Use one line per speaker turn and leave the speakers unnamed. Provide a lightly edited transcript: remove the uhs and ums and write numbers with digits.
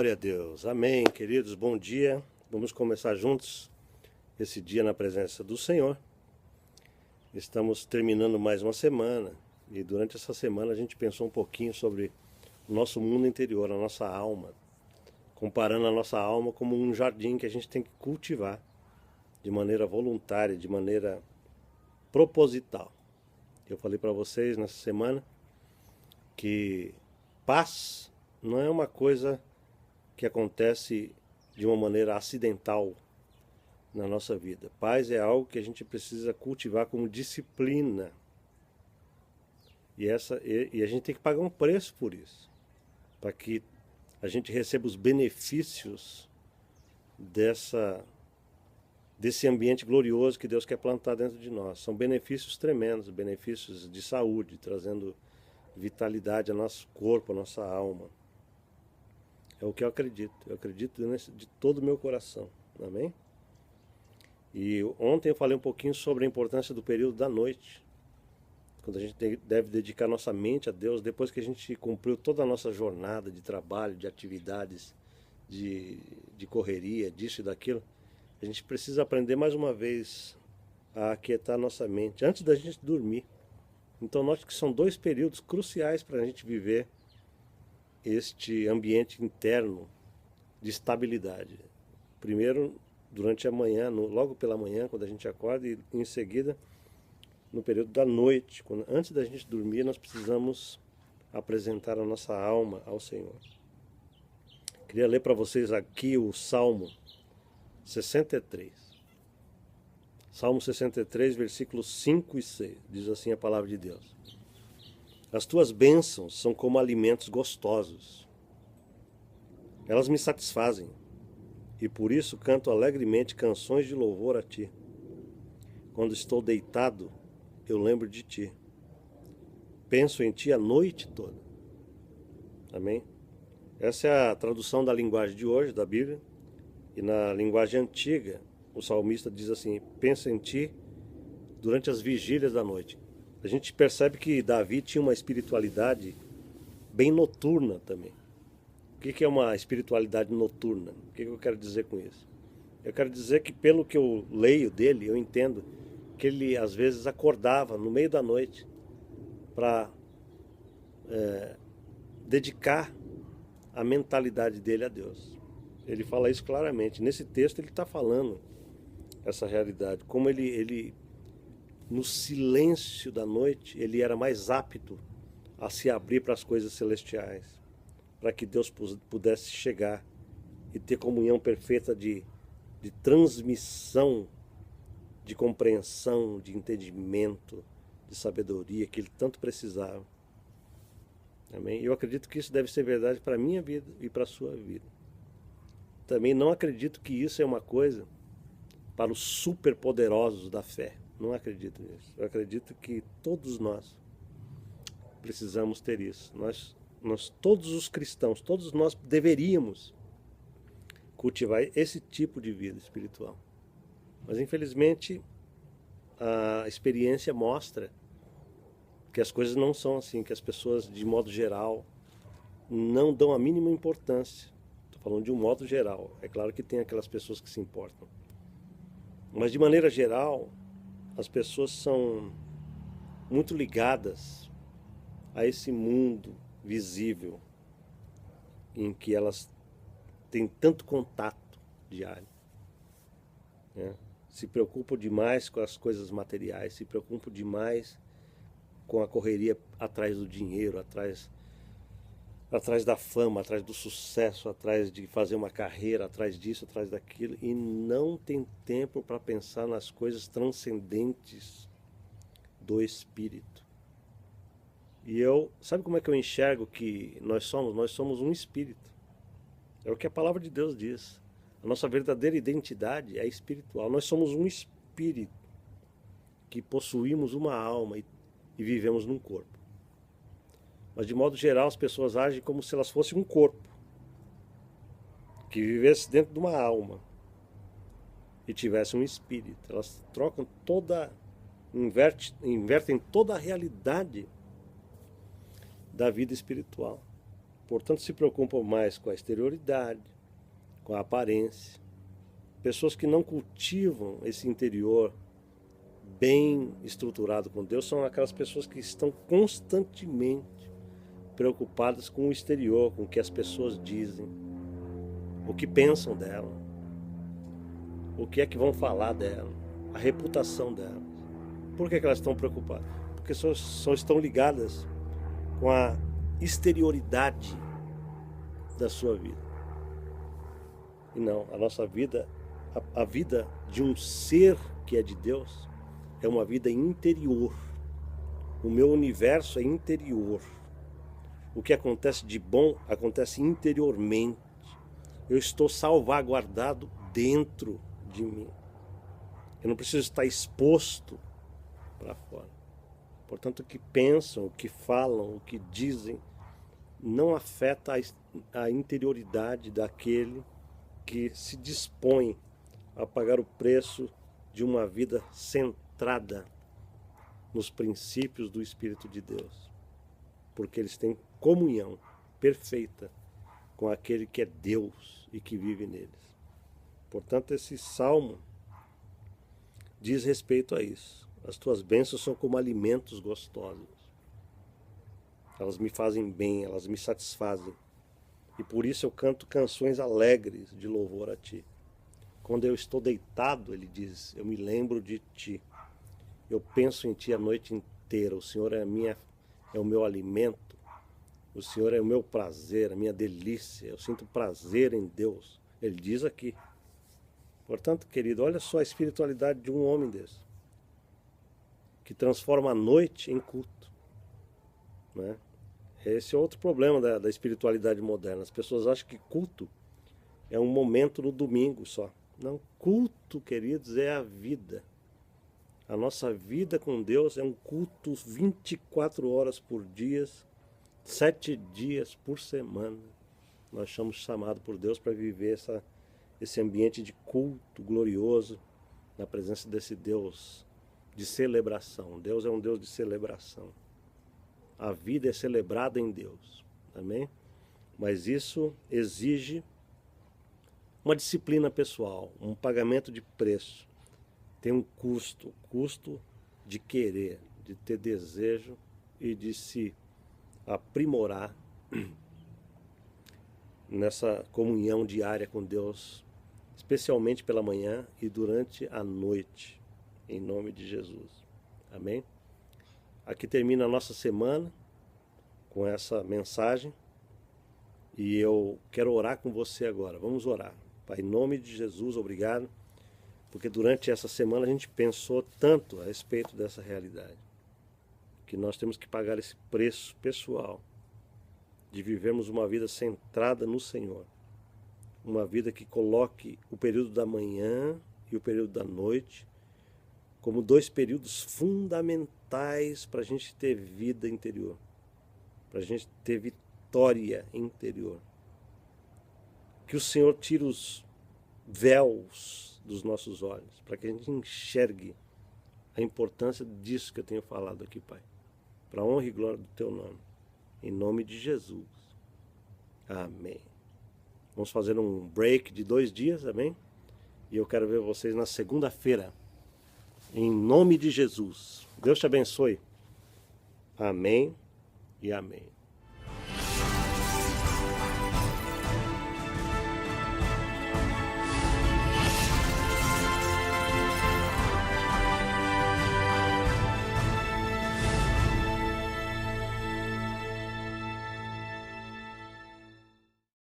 Glória a Deus. Amém, queridos. Bom dia. Vamos começar juntos esse dia na presença do Senhor. Estamos terminando mais uma semana e durante essa semana a gente pensou um pouquinho sobre o nosso mundo interior, a nossa alma, comparando a nossa alma como um jardim que a gente tem que cultivar de maneira voluntária, de maneira proposital. Eu falei para vocês nessa semana que paz não é uma coisa que acontece de uma maneira acidental na nossa vida. Paz é algo que a gente precisa cultivar como disciplina. E a gente tem que pagar um preço por isso, para que a gente receba os benefícios desse ambiente glorioso que Deus quer plantar dentro de nós. São benefícios tremendos, benefícios de saúde, trazendo vitalidade ao nosso corpo, à nossa alma. É o que eu acredito. Eu acredito de todo o meu coração. Amém? E ontem eu falei um pouquinho sobre a importância do período da noite. Quando a gente deve dedicar nossa mente a Deus, depois que a gente cumpriu toda a nossa jornada de trabalho, de atividades, de correria, disso e daquilo, a gente precisa aprender mais uma vez a aquietar nossa mente antes da gente dormir. Então note que são dois períodos cruciais para a gente viver este ambiente interno de estabilidade. Primeiro, durante a manhã, logo pela manhã, quando a gente acorda, e em seguida, no período da noite, antes da gente dormir, nós precisamos apresentar a nossa alma ao Senhor. Queria ler para vocês aqui o Salmo 63. Salmo 63, versículos 5 e 6. Diz assim a palavra de Deus: As tuas bênçãos são como alimentos gostosos. Elas me satisfazem, e por isso canto alegremente canções de louvor a ti. Quando estou deitado, eu lembro de ti. Penso em ti a noite toda. Amém? Essa é a tradução da linguagem de hoje, da Bíblia. E na linguagem antiga, o salmista diz assim: pensa em ti durante as vigílias da noite. A gente percebe que Davi tinha uma espiritualidade bem noturna também. O que é uma espiritualidade noturna? O que eu quero dizer com isso? Eu quero dizer que, pelo que eu leio dele, eu entendo que ele às vezes acordava no meio da noite para dedicar a mentalidade dele a Deus. Ele fala isso claramente. Nesse texto ele está falando essa realidade. Como ele no silêncio da noite, ele era mais apto a se abrir para as coisas celestiais, para que Deus pudesse chegar e ter comunhão perfeita de transmissão, de compreensão, de entendimento, de sabedoria que ele tanto precisava. Amém? Eu acredito que isso deve ser verdade para a minha vida e para a sua vida. Também não acredito que isso é uma coisa para os superpoderosos da fé. Não acredito nisso. Eu acredito que todos nós precisamos ter isso. Nós todos os cristãos, todos nós deveríamos cultivar esse tipo de vida espiritual. Mas infelizmente a experiência mostra que as coisas não são assim, que as pessoas de modo geral não dão a mínima importância. Estou falando de um modo geral. É claro que tem aquelas pessoas que se importam. Mas de maneira geral, as pessoas são muito ligadas a esse mundo visível em que elas têm tanto contato diário, né? Se preocupam demais com as coisas materiais, se preocupam demais com a correria atrás do dinheiro, atrás da fama, atrás do sucesso, atrás de fazer uma carreira, atrás disso, atrás daquilo, e não tem tempo para pensar nas coisas transcendentes do Espírito. E sabe como é que eu enxergo que nós somos? Nós somos um Espírito. É o que a palavra de Deus diz. A nossa verdadeira identidade é espiritual. Nós somos um Espírito que possuímos uma alma e vivemos num corpo. Mas de modo geral as pessoas agem como se elas fossem um corpo que vivesse dentro de uma alma e tivesse um espírito. Elas trocam invertem toda a realidade da vida espiritual. Portanto, se preocupam mais com a exterioridade, com a aparência. Pessoas que não cultivam esse interior bem estruturado com Deus são aquelas pessoas que estão constantemente preocupadas com o exterior, com o que as pessoas dizem, o que pensam dela, o que é que vão falar dela, a reputação dela. Por que elas estão preocupadas? Porque só estão ligadas com a exterioridade da sua vida. E não, a nossa vida, a vida de um ser que é de Deus, é uma vida interior. O meu universo é interior. O que acontece de bom acontece interiormente. Eu estou salvaguardado dentro de mim. Eu não preciso estar exposto para fora. Portanto, o que pensam, o que falam, o que dizem, não afeta a interioridade daquele que se dispõe a pagar o preço de uma vida centrada nos princípios do Espírito de Deus. Porque eles têm comunhão perfeita com aquele que é Deus e que vive neles. Portanto, esse salmo diz respeito a isso. As tuas bênçãos são como alimentos gostosos. Elas me fazem bem, elas me satisfazem. E por isso eu canto canções alegres de louvor a ti. Quando eu estou deitado, ele diz, eu me lembro de ti. Eu penso em ti a noite inteira. O Senhor é o meu alimento. O Senhor é o meu prazer, a minha delícia. Eu sinto prazer em Deus. Ele diz aqui. Portanto, querido, olha só a espiritualidade de um homem desse, que transforma a noite em culto, né? Esse é outro problema da espiritualidade moderna. As pessoas acham que culto é um momento no domingo só. Não, culto, queridos, é a vida. A nossa vida com Deus é um culto 24 horas por dia, 7 dias por semana. Nós somos chamados por Deus para viver esse ambiente de culto glorioso, na presença desse Deus de celebração. Deus é um Deus de celebração. A vida é celebrada em Deus. Amém? Mas isso exige uma disciplina pessoal, um pagamento de preço. Tem um custo de querer, de ter desejo e de se aprimorar nessa comunhão diária com Deus, especialmente pela manhã e durante a noite, em nome de Jesus. Amém? Aqui termina a nossa semana com essa mensagem e eu quero orar com você agora. Vamos orar. Pai, em nome de Jesus, obrigado, porque durante essa semana a gente pensou tanto a respeito dessa realidade, que nós temos que pagar esse preço pessoal de vivermos uma vida centrada no Senhor. Uma vida que coloque o período da manhã e o período da noite como 2 períodos fundamentais para a gente ter vida interior, para a gente ter vitória interior. Que o Senhor tire os véus dos nossos olhos, para que a gente enxergue a importância disso que eu tenho falado aqui, Pai. Para a honra e glória do Teu nome. Em nome de Jesus. Amém. Vamos fazer um break de 2 dias, amém? E eu quero ver vocês na segunda-feira. Em nome de Jesus. Deus te abençoe. Amém e amém.